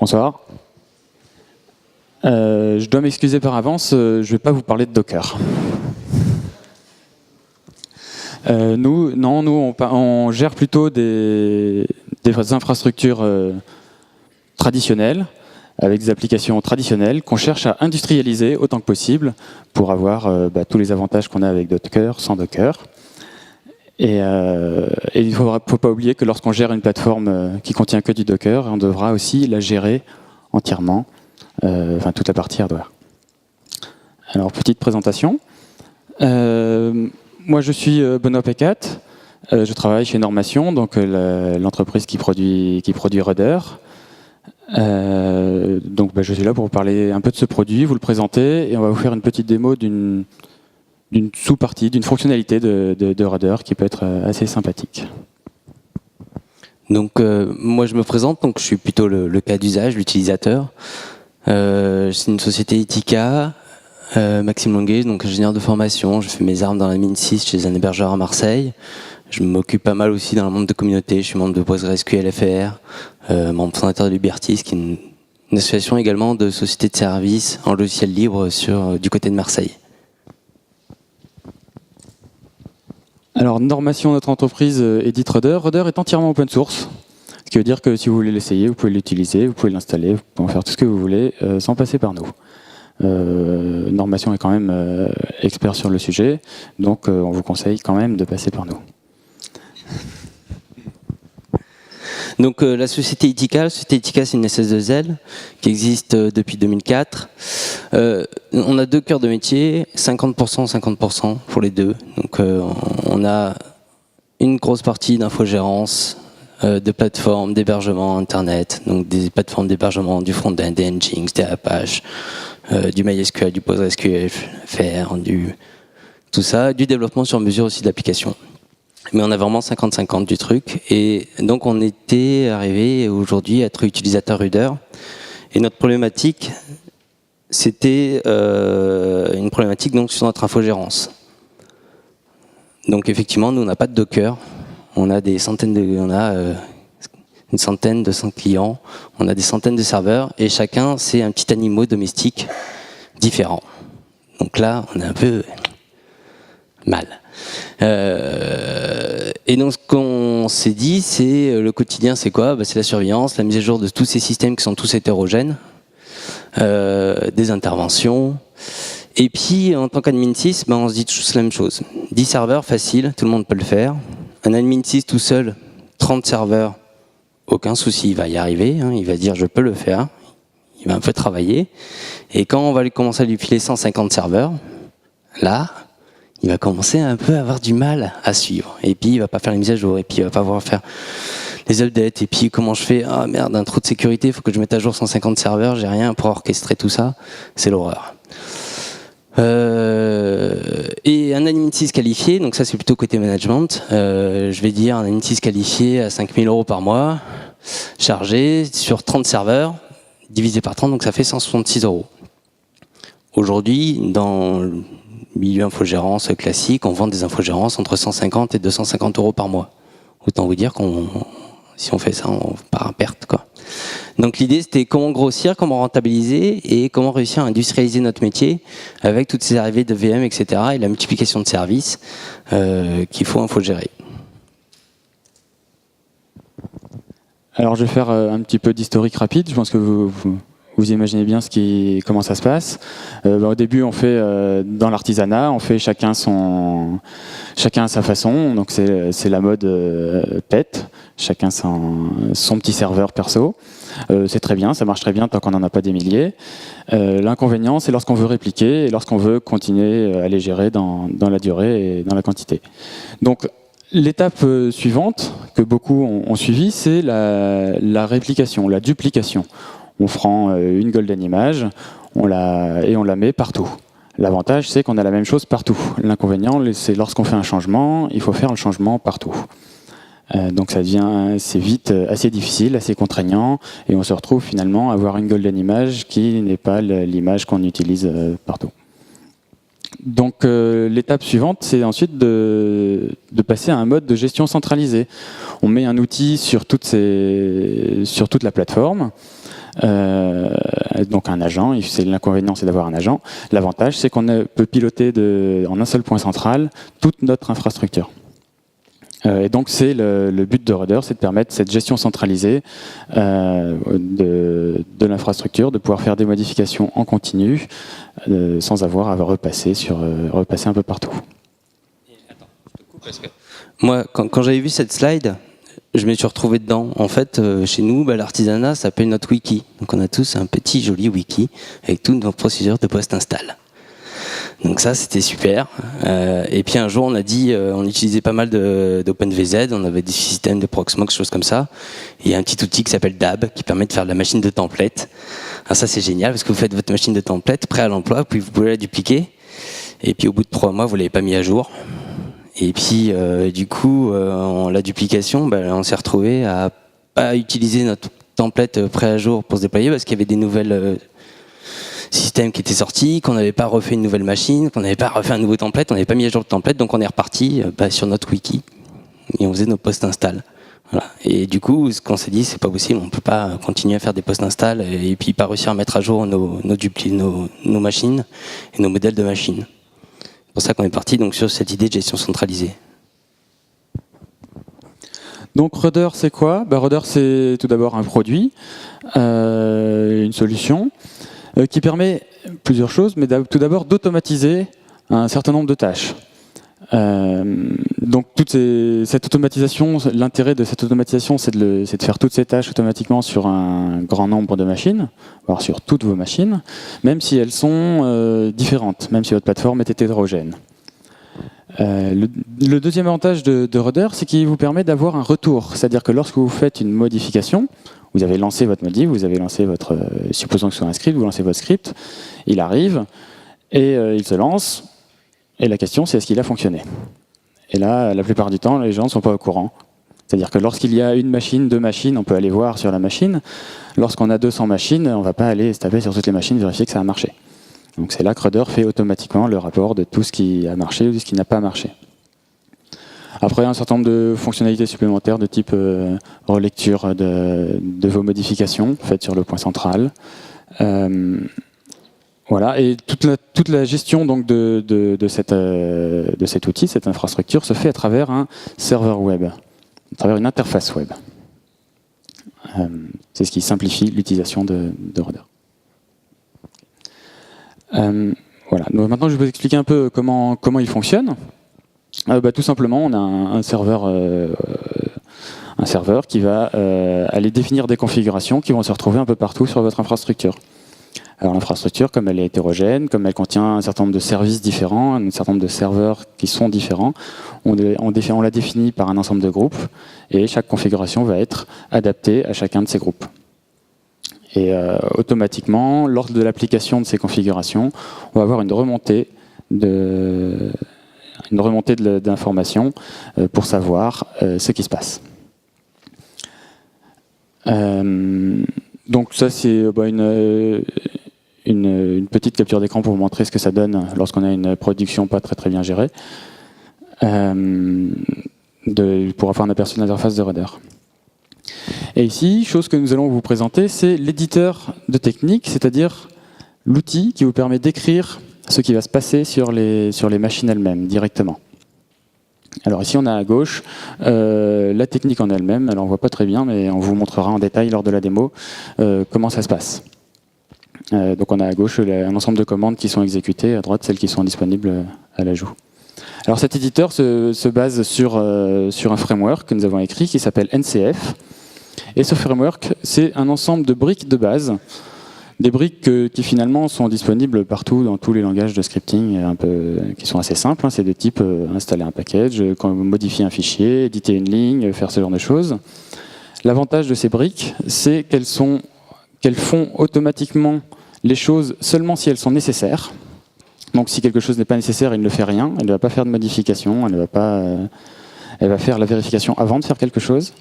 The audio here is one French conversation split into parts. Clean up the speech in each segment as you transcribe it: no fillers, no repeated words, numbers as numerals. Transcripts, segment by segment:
Bonsoir. Je dois m'excuser par avance, je ne vais pas vous parler de Docker. Nous, on gère plutôt des infrastructures traditionnelles, avec des applications traditionnelles qu'on cherche à industrialiser autant que possible pour avoir tous les avantages qu'on a avec Docker sans Docker. Et il ne faut pas oublier que lorsqu'on gère une plateforme qui contient que du Docker, on devra aussi la gérer entièrement, toute la partie hardware. Alors, petite présentation. Moi, je suis Benoît Pécat. Je travaille chez Normation, donc l'entreprise qui produit Rudder. Je suis là pour vous parler un peu de ce produit, vous le présenter, et on va vous faire une petite démo d'une sous-partie, d'une fonctionnalité de Rudder qui peut être assez sympathique. Donc, moi, je me présente, donc je suis plutôt le cas d'usage, l'utilisateur. C'est une société Etica, Maxime Longuet, donc ingénieur de formation. Je fais mes armes dans la mine 6 chez un hébergeur à Marseille. Je m'occupe pas mal aussi dans le monde de communauté. Je suis membre de PostgreSQL FR, membre fondateur de Libertis, qui est une association également de sociétés de services en logiciel libre du côté de Marseille. Alors, Normation, notre entreprise, édite Rudder. Rudder est entièrement open source, ce qui veut dire que si vous voulez l'essayer, vous pouvez l'utiliser, vous pouvez l'installer, vous pouvez en faire tout ce que vous voulez sans passer par nous. Normation est quand même expert sur le sujet, donc on vous conseille quand même de passer par nous. Donc la société Etica c'est une SS2L qui existe depuis 2004. On a deux cœurs de métier, 50%, 50% pour les deux. Donc on a une grosse partie d'infogérance, de plateformes d'hébergement Internet, donc des plateformes d'hébergement du front-end, des Nginx, des Apache, du MySQL, du PostgreSQL, FR, tout ça, du développement sur mesure aussi d'applications. Mais on a vraiment 50-50 du truc. Et donc on était arrivé aujourd'hui à être utilisateur Rudder. Et notre problématique, c'était une problématique donc, sur notre infogérance. Donc effectivement, nous on n'a pas de Docker. On a une centaine de 100 clients. On a des centaines de serveurs. Et chacun, c'est un petit animal domestique différent. Donc là, on est un peu mal. Et donc ce qu'on s'est dit, c'est le quotidien, c'est quoi? C'est la surveillance, la mise à jour de tous ces systèmes qui sont tous hétérogènes, des interventions. Et puis en tant qu'admin 6, on se dit tous la même chose. 10 serveurs, facile, tout le monde peut le faire. Un admin 6 tout seul, 30 serveurs, aucun souci, il va y arriver, il va dire je peux le faire, il va un peu travailler. Et quand on va commencer à lui filer 150 serveurs, là, il va commencer un peu à avoir du mal à suivre. Et puis, il va pas faire les mises à jour. Et puis, il va pas pouvoir faire les updates. Et puis, comment je fais? Ah merde, un trou de sécurité, il faut que je mette à jour 150 serveurs. J'ai rien pour orchestrer tout ça. C'est l'horreur. Et un admin 6 qualifié, donc ça, c'est plutôt côté management. Je vais dire un admin 6 qualifié à 5 000 € par mois, chargé sur 30 serveurs, divisé par 30, donc ça fait 166 €. Aujourd'hui, dans milieu infogérance classique, on vend des infogérances entre 150 et 250 € par mois. Autant vous dire si on fait ça, on part à perte, quoi. Donc l'idée, c'était comment grossir, comment rentabiliser et comment réussir à industrialiser notre métier avec toutes ces arrivées de VM, etc. et la multiplication de services qu'il faut infogérer. Alors je vais faire un petit peu d'historique rapide. Je pense que vous imaginez bien comment ça se passe. Au début, on fait dans l'artisanat, on fait chacun à sa façon. Donc c'est la mode PET, chacun son petit serveur perso. C'est très bien, ça marche très bien tant qu'on n'en a pas des milliers. L'inconvénient, c'est lorsqu'on veut répliquer et lorsqu'on veut continuer à les gérer dans la durée et dans la quantité. Donc l'étape suivante que beaucoup ont suivi, c'est la réplication, la duplication. On prend une golden image et on la met partout. L'avantage, c'est qu'on a la même chose partout. L'inconvénient, c'est lorsqu'on fait un changement, il faut faire le changement partout. Donc ça devient assez vite assez difficile, assez contraignant, et on se retrouve finalement à avoir une golden image qui n'est pas l'image qu'on utilise partout. Donc l'étape suivante, c'est ensuite de passer à un mode de gestion centralisée. On met un outil sur toute la plateforme, Donc un agent, l'inconvénient c'est d'avoir un agent. L'avantage c'est qu'on peut piloter en un seul point central toute notre infrastructure. Et donc c'est le but de Rudder, c'est de permettre cette gestion centralisée de l'infrastructure, de pouvoir faire des modifications en continu sans avoir à repasser un peu partout. Attends, je te coupe parce que moi, quand j'avais vu cette slide, je me suis retrouvé dedans. En fait, chez nous, l'artisanat s'appelle notre wiki. Donc on a tous un petit joli wiki avec toutes nos procédures de post-install. Donc ça, c'était super. Et puis un jour, on a dit, on utilisait pas mal d'OpenVZ, on avait des systèmes de Proxmox, choses comme ça. Et il y a un petit outil qui s'appelle DAB, qui permet de faire de la machine de template. Alors ça, c'est génial, parce que vous faites votre machine de template, prêt à l'emploi, puis vous pouvez la dupliquer. Et puis au bout de 3 mois, vous l'avez pas mis à jour. Et puis du coup, la duplication, on s'est retrouvé à pas utiliser notre template prêt à jour pour se déployer, parce qu'il y avait des nouvelles système qui était sorti, qu'on n'avait pas refait une nouvelle machine, qu'on n'avait pas refait un nouveau template, on n'avait pas mis à jour le template, donc on est reparti sur notre wiki et on faisait nos post-install. Voilà. Et du coup, ce qu'on s'est dit, c'est pas possible, on peut pas continuer à faire des post-install et puis pas réussir à mettre à jour nos machines et nos modèles de machines. C'est pour ça qu'on est parti donc sur cette idée de gestion centralisée. Donc Rudder, c'est quoi ? Rudder, c'est tout d'abord un produit, une solution qui permet plusieurs choses, mais tout d'abord d'automatiser un certain nombre de tâches. Donc cette automatisation, l'intérêt de cette automatisation, c'est de faire toutes ces tâches automatiquement sur un grand nombre de machines, voire sur toutes vos machines, même si elles sont différentes, même si votre plateforme est hétérogène. Le deuxième avantage de Rudder, c'est qu'il vous permet d'avoir un retour. C'est-à-dire que lorsque vous faites une modification, vous avez lancé votre modif, vous avez lancé supposons que ce soit un script, vous lancez votre script, il arrive, et il se lance, et la question c'est est-ce qu'il a fonctionné ? Et là, la plupart du temps, les gens ne sont pas au courant. C'est-à-dire que lorsqu'il y a une machine, 2 machines, on peut aller voir sur la machine. Lorsqu'on a 200 machines, on ne va pas aller se taper sur toutes les machines, vérifier que ça a marché. Donc c'est là que Rudder fait automatiquement le rapport de tout ce qui a marché ou de ce qui n'a pas marché. Après, il y a un certain nombre de fonctionnalités supplémentaires de type relecture de vos modifications faites sur le point central. Voilà, et toute la gestion donc, de cet outil, cette infrastructure, se fait à travers un serveur web, à travers une interface web. C'est ce qui simplifie l'utilisation de Rudder. Voilà. Donc maintenant, je vais vous expliquer un peu comment il fonctionne. Tout simplement, on a un serveur qui va aller définir des configurations qui vont se retrouver un peu partout sur votre infrastructure. Alors l'infrastructure, comme elle est hétérogène, comme elle contient un certain nombre de services différents, un certain nombre de serveurs qui sont différents, on la définit par un ensemble de groupes et chaque configuration va être adaptée à chacun de ces groupes. Et automatiquement, lors de l'application de ces configurations, on va avoir une remontée d'informations pour savoir ce qui se passe. Donc ça, c'est une petite capture d'écran pour vous montrer ce que ça donne lorsqu'on a une production pas très bien gérée, pour avoir un aperçu de l'interface de Rudder. Et ici, chose que nous allons vous présenter, c'est l'éditeur de technique, c'est-à-dire l'outil qui vous permet d'écrire ce qui va se passer sur les machines elles-mêmes, directement. Alors ici, on a à gauche la technique en elle-même. Alors on ne voit pas très bien, mais on vous montrera en détail lors de la démo comment ça se passe. Donc on a à gauche un ensemble de commandes qui sont exécutées, à droite celles qui sont disponibles à l'ajout. Alors cet éditeur se base sur un framework que nous avons écrit qui s'appelle NCF. Et ce framework, c'est un ensemble de briques de base, des briques qui finalement sont disponibles partout dans tous les langages de scripting qui sont assez simples. C'est de type installer un package, modifier un fichier, éditer une ligne, faire ce genre de choses. L'avantage de ces briques, c'est qu'elles font automatiquement les choses seulement si elles sont nécessaires. Donc si quelque chose n'est pas nécessaire, il ne fait rien, elle ne va pas faire de modification, elle va faire la vérification avant de faire quelque chose.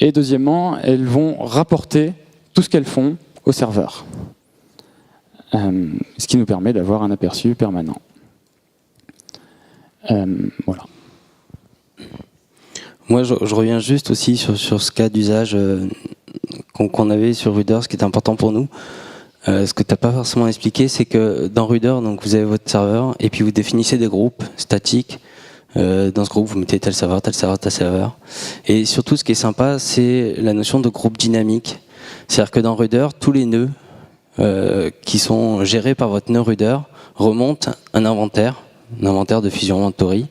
Et deuxièmement, elles vont rapporter tout ce qu'elles font au serveur. Ce qui nous permet d'avoir un aperçu permanent. Voilà. Moi, je reviens juste aussi sur ce cas d'usage qu'on avait sur Ruder, ce qui est important pour nous. Ce que tu n'as pas forcément expliqué, c'est que dans Ruder, donc vous avez votre serveur et puis vous définissez des groupes statiques. Dans ce groupe, vous mettez tel serveur, tel serveur, tel serveur. Et surtout, ce qui est sympa, c'est la notion de groupe dynamique. C'est-à-dire que dans Ruder, tous les nœuds qui sont gérés par votre nœud Ruder remontent un inventaire de Fusion Inventory.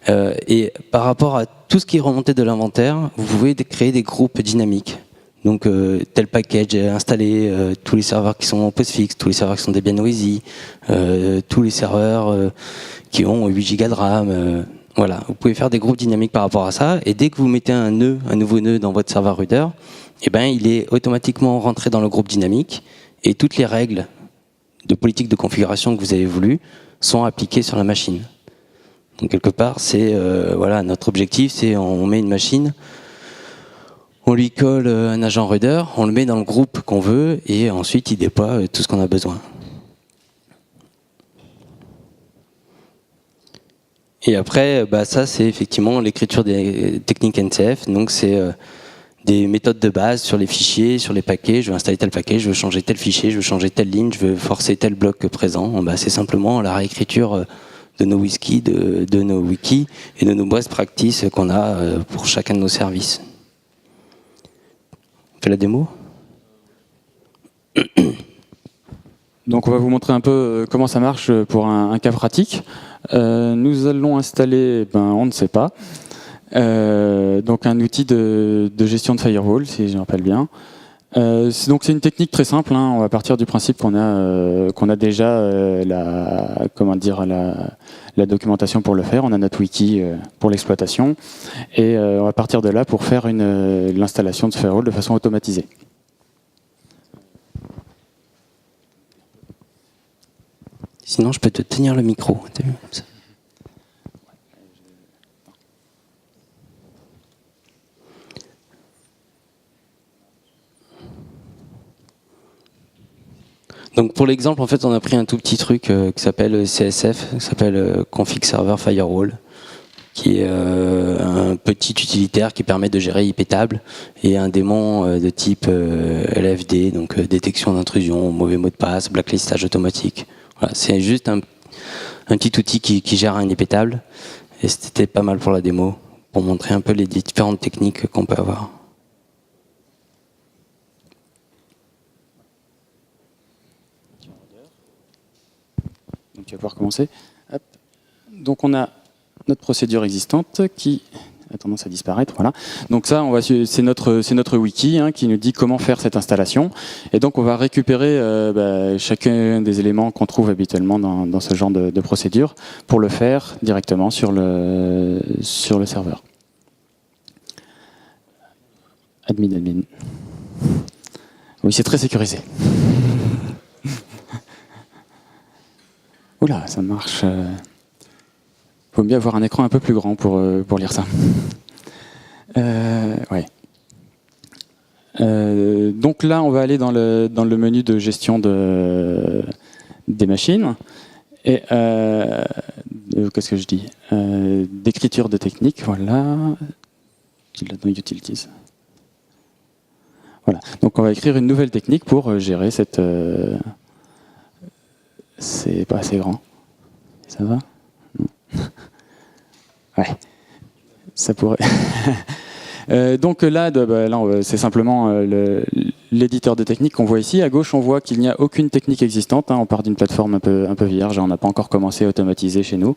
Et par rapport à tout ce qui est remonté de l'inventaire, vous pouvez créer des groupes dynamiques. Donc tel package est installé, tous les serveurs qui sont en postfix, tous les serveurs qui sont Debian Noisy, tous les serveurs qui ont 8 Go de RAM. Voilà, vous pouvez faire des groupes dynamiques par rapport à ça. Et dès que vous mettez un nouveau nœud dans votre serveur Ruder, eh ben, il est automatiquement rentré dans le groupe dynamique et toutes les règles de politique de configuration que vous avez voulu sont appliquées sur la machine. Donc quelque part, c'est voilà, notre objectif, c'est on met une machine. On lui colle un agent Ruder, on le met dans le groupe qu'on veut et ensuite il déploie tout ce qu'on a besoin. Et après, ça c'est effectivement l'écriture des techniques NCF. Donc c'est des méthodes de base sur les fichiers, sur les paquets. Je veux installer tel paquet, je veux changer tel fichier, je veux changer telle ligne, je veux forcer tel bloc présent. C'est simplement la réécriture de nos wikis, de nos wikis et de nos best practices qu'on a pour chacun de nos services. La démo. Donc on va vous montrer un peu comment ça marche pour un cas pratique. Nous allons installer, on ne sait pas, donc un outil de gestion de firewall, si je me rappelle bien. Donc c'est une technique très simple, hein. On va partir du principe qu'on a déjà la documentation pour le faire, on a notre wiki pour l'exploitation, et on va partir de là pour faire l'installation de ce firewall de façon automatisée. Sinon je peux te tenir le micro. T'as vu, comme ça. Donc pour l'exemple, en fait, on a pris un tout petit truc qui s'appelle CSF, qui s'appelle Config Server Firewall, qui est un petit utilitaire qui permet de gérer IP table et un démon de type LFD, donc détection d'intrusion, mauvais mot de passe, blacklistage automatique. Voilà, c'est juste un petit outil qui gère un IP table et c'était pas mal pour la démo, pour montrer un peu les différentes techniques qu'on peut avoir. Donc tu vas pouvoir commencer. Hop. Donc on a notre procédure existante qui a tendance à disparaître. Voilà. Donc ça, c'est notre wiki qui nous dit comment faire cette installation. Et donc on va récupérer chacun des éléments qu'on trouve habituellement dans ce genre de procédure pour le faire directement sur le serveur. Admin. Oui, c'est très sécurisé. Oula, ça marche. Faut bien avoir un écran un peu plus grand pour lire ça. Ouais. Donc là, on va aller dans le menu de gestion des machines. Et qu'est-ce que je dis, d'écriture de technique, voilà. Dans Utilities. Voilà. Donc on va écrire une nouvelle technique pour gérer cette. C'est pas assez grand. Ça va? Non. Ouais. Ça pourrait. Donc là, c'est simplement l'éditeur de technique qu'on voit ici. À gauche, on voit qu'il n'y a aucune technique existante. On part d'une plateforme un peu vierge. On n'a pas encore commencé à automatiser chez nous.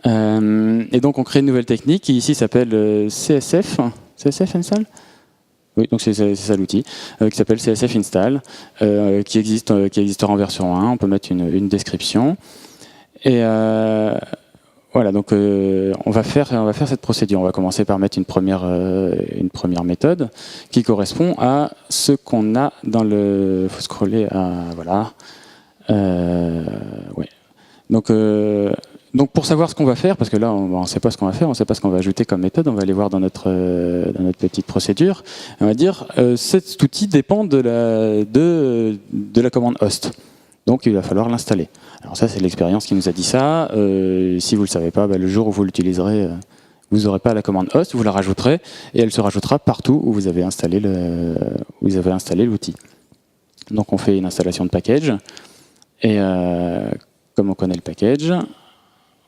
Et donc, on crée une nouvelle technique qui ici s'appelle CSF. CSF install? Oui, donc c'est ça l'outil, qui s'appelle CSF install, qui existera en version 1. On peut mettre une description. Et voilà, donc on va faire cette procédure. On va commencer par mettre une première méthode qui correspond à ce qu'on a dans le. Faut scroller à voilà. Ouais. Donc pour savoir ce qu'on va faire, parce que là on ne sait pas ce qu'on va faire, on ne sait pas ce qu'on va ajouter comme méthode, on va aller voir dans notre petite procédure. On va dire cet outil dépend de la commande host. Donc il va falloir l'installer. Alors ça c'est l'expérience qui nous a dit ça. Si vous ne le savez pas, le jour où vous l'utiliserez, vous n'aurez pas la commande host, vous la rajouterez et elle se rajoutera partout où vous avez installé l'outil. Donc on fait une installation de package et comme on connaît le package,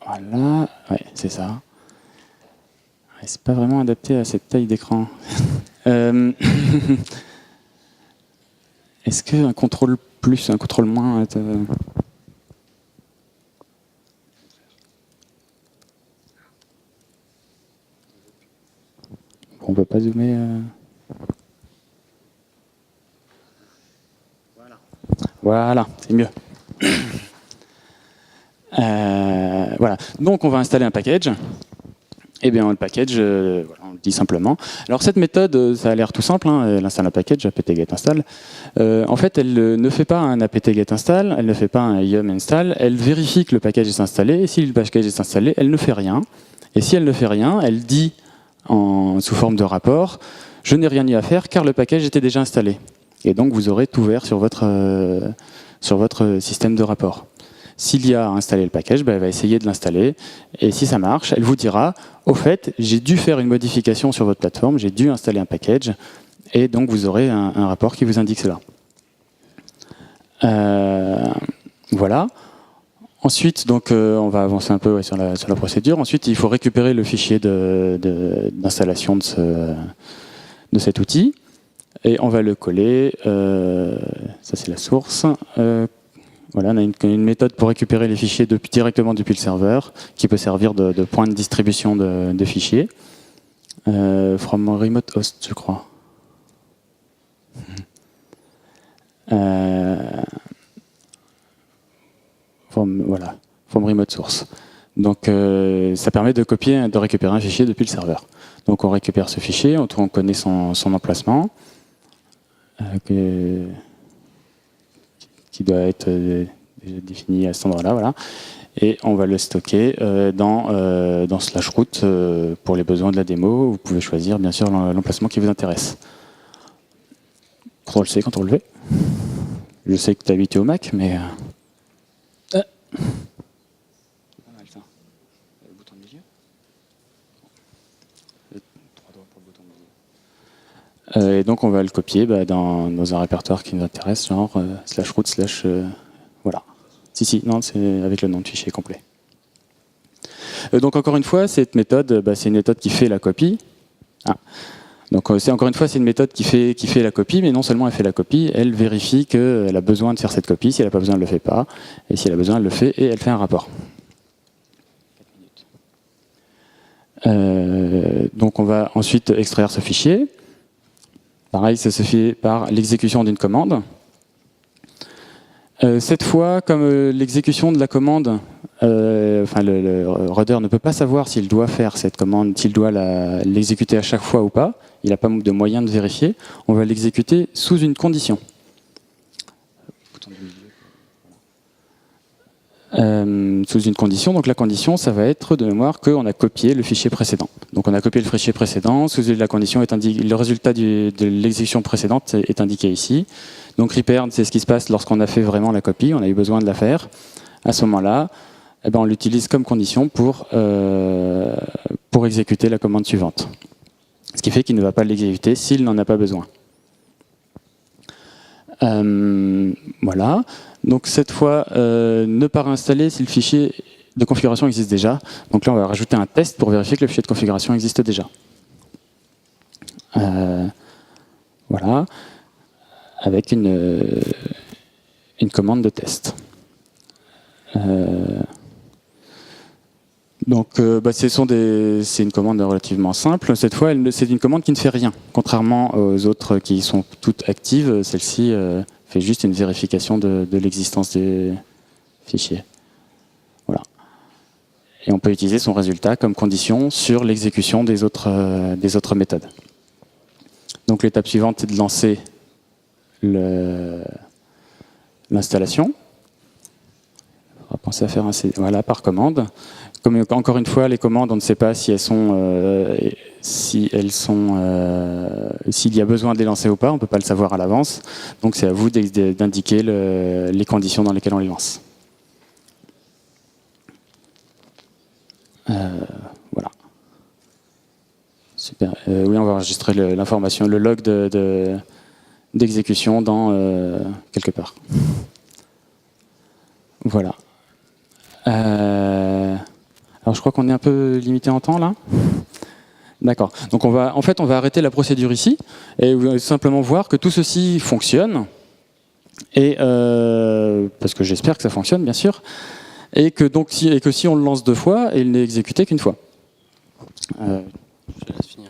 voilà, ouais, c'est ça. C'est pas vraiment adapté à cette taille d'écran. Est-ce qu'un contrôle plus, un contrôle moins on ne peut pas zoomer Voilà, c'est mieux. Voilà. Donc on va installer un package. Eh bien le package, voilà, on le dit simplement. Alors cette méthode, ça a l'air tout simple, hein, elle installe un package, apt-get install. En fait, elle ne fait pas un apt-get install, elle ne fait pas un yum install, elle vérifie que le package est installé, et si le package est installé, elle ne fait rien. Et si elle ne fait rien, elle dit sous forme de rapport, je n'ai rien eu à faire car le package était déjà installé. Et donc vous aurez tout vert sur votre système de rapport. S'il y a installé le package, elle va essayer de l'installer. Et si ça marche, elle vous dira, au fait, j'ai dû faire une modification sur votre plateforme, j'ai dû installer un package. Et donc vous aurez un rapport qui vous indique cela. Voilà. Ensuite, donc, on va avancer un peu sur la procédure. Ensuite, il faut récupérer le fichier d'installation de cet outil. Et on va le coller. Ça, c'est la source. Voilà, on a une méthode pour récupérer les fichiers directement depuis le serveur, qui peut servir de point de distribution de fichiers. From remote host, je crois. From remote source. Donc ça permet de récupérer un fichier depuis le serveur. Donc on récupère ce fichier, on connaît son emplacement, qui doit être déjà défini à cet endroit-là, voilà. Et on va le stocker dans /root pour les besoins de la démo. Vous pouvez choisir bien sûr l'emplacement qui vous intéresse. CTRL-C, CTRL-V. Je sais que tu es habitué au Mac, mais... Et donc on va le copier dans un répertoire qui nous intéresse, genre /root/ voilà. Non, c'est avec le nom de fichier complet. Donc encore une fois, cette méthode, c'est une méthode qui fait la copie. Donc encore une fois, c'est une méthode qui fait la copie, mais non seulement elle fait la copie, elle vérifie qu'elle a besoin de faire cette copie. Si elle n'a pas besoin, elle ne le fait pas. Et si elle a besoin, elle le fait et elle fait un rapport. Donc on va ensuite extraire ce fichier. Pareil, ça se fait par l'exécution d'une commande. Cette fois, comme l'exécution de la commande, le rudder ne peut pas savoir s'il doit faire cette commande, s'il doit l'exécuter à chaque fois ou pas, il n'a pas de moyen de vérifier, on va l'exécuter sous une condition. Sous une condition, donc la condition, ça va être de mémoire qu'on a copié le fichier précédent. Donc on a copié le fichier précédent, sous la condition est indiqué, le résultat de l'exécution précédente est indiqué ici. Donc repair, c'est ce qui se passe lorsqu'on a fait vraiment la copie, on a eu besoin de la faire. À ce moment-là, on l'utilise comme condition pour exécuter la commande suivante. Ce qui fait qu'il ne va pas l'exécuter s'il n'en a pas besoin. Voilà. Donc cette fois, ne pas réinstaller si le fichier de configuration existe déjà. Donc là, on va rajouter un test pour vérifier que le fichier de configuration existe déjà. Voilà. Avec une commande de test. Donc c'est une commande relativement simple. Cette fois, c'est une commande qui ne fait rien. Contrairement aux autres qui sont toutes actives, celle-ci fait juste une vérification de l'existence des fichiers. Voilà. Et on peut utiliser son résultat comme condition sur l'exécution des autres méthodes. Donc l'étape suivante, c'est de lancer l'installation. On va penser à faire par commande. Comme encore une fois, les commandes, on ne sait pas s'il y a besoin de les lancer ou pas, on ne peut pas le savoir à l'avance. Donc c'est à vous d'indiquer les conditions dans lesquelles on les lance. Voilà. Super. Oui, on va enregistrer l'information, le log d'exécution dans quelque part. Voilà. Alors je crois qu'on est un peu limité en temps là. D'accord. Donc on va arrêter la procédure ici et vous allez simplement voir que tout ceci fonctionne. Et parce que j'espère que ça fonctionne, bien sûr. Et que si on le lance 2 fois, il n'est exécuté qu'une fois. Je laisse finir.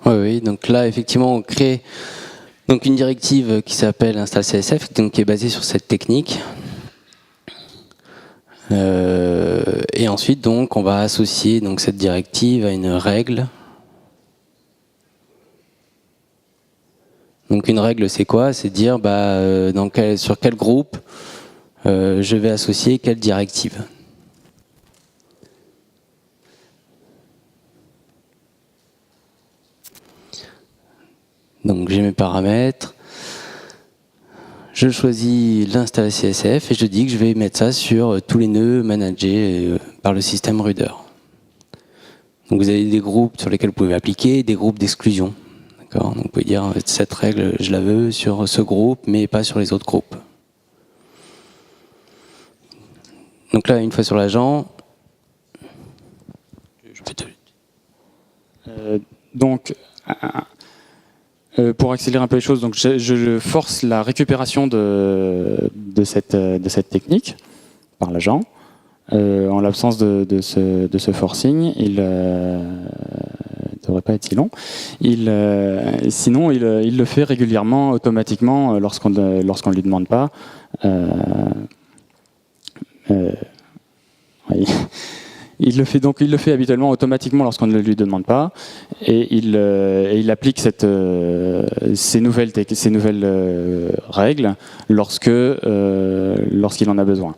Oui, donc là, effectivement, on crée donc une directive qui s'appelle install CSF, donc qui est basée sur cette technique. Et ensuite, donc, on va associer donc cette directive à une règle. Donc, une règle, c'est quoi? C'est dire sur quel groupe je vais associer quelle directive. Donc j'ai mes paramètres, je choisis l'install CSF et je dis que je vais mettre ça sur tous les nœuds managés par le système Ruder. Donc vous avez des groupes sur lesquels vous pouvez appliquer, des groupes d'exclusion. Donc vous pouvez dire cette règle je la veux sur ce groupe mais pas sur les autres groupes. Donc là, une fois sur l'agent, pour accélérer un peu les choses, donc je force la récupération de cette technique par l'agent. En l'absence de ce forcing, il ne devrait pas être si long. Sinon, il le fait régulièrement, automatiquement, lorsqu'on ne lui demande pas. Oui. Il le fait habituellement automatiquement lorsqu'on ne lui demande pas, et il applique ces nouvelles règles lorsqu'il en a besoin.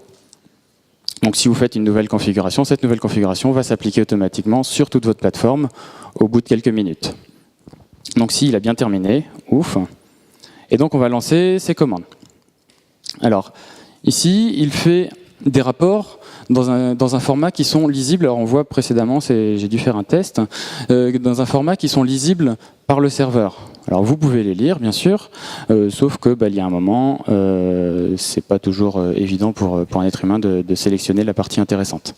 Donc si vous faites une nouvelle configuration, cette nouvelle configuration va s'appliquer automatiquement sur toute votre plateforme au bout de quelques minutes. Donc s'il a bien terminé, ouf. Et donc on va lancer ses commandes. Alors ici, il fait des rapports dans un format qui sont lisibles. Alors on voit précédemment, j'ai dû faire un test, dans un format qui sont lisibles par le serveur. Alors vous pouvez les lire, bien sûr, sauf que il y a un moment, c'est pas toujours évident pour un être humain de sélectionner la partie intéressante.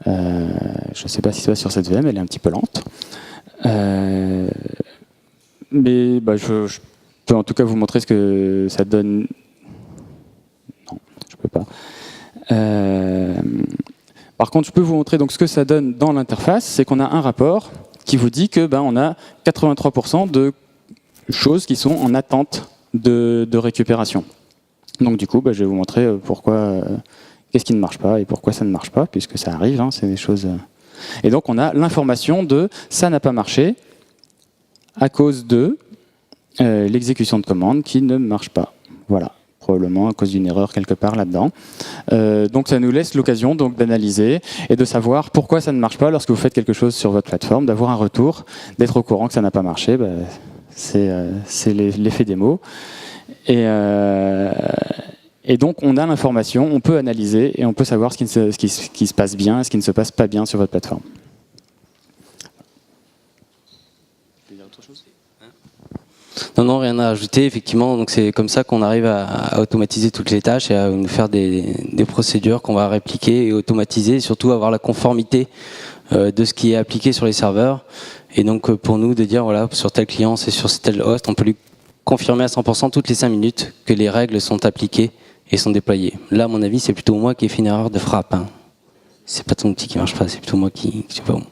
Je ne sais pas si ça va sur cette VM, elle est un petit peu lente. Mais je peux en tout cas vous montrer ce que ça donne. Non, je peux pas. Par contre, je peux vous montrer donc ce que ça donne dans l'interface, c'est qu'on a un rapport qui vous dit que on a 83% de choses qui sont en attente de récupération. Donc du coup, je vais vous montrer pourquoi, qu'est-ce qui ne marche pas et pourquoi ça ne marche pas, puisque ça arrive, c'est des choses. Et donc on a l'information de ça n'a pas marché à cause de l'exécution de commande qui ne marche pas. Voilà. Probablement à cause d'une erreur quelque part là-dedans. Donc ça nous laisse l'occasion d'analyser et de savoir pourquoi ça ne marche pas lorsque vous faites quelque chose sur votre plateforme, d'avoir un retour, d'être au courant que ça n'a pas marché. C'est l'effet démo. Et donc on a l'information, on peut analyser et on peut savoir ce qui se passe bien et ce qui ne se passe pas bien sur votre plateforme. Non, rien à ajouter, effectivement. Donc c'est comme ça qu'on arrive à automatiser toutes les tâches et à nous faire des procédures qu'on va répliquer et automatiser, et surtout avoir la conformité de ce qui est appliqué sur les serveurs. Et donc pour nous de dire voilà, sur tel client, c'est sur tel host, on peut lui confirmer à 100% toutes les 5 minutes que les règles sont appliquées et sont déployées. Là, à mon avis, c'est plutôt moi qui ai fait une erreur de frappe. C'est pas ton outil qui marche pas, c'est plutôt moi qui suis pas bon.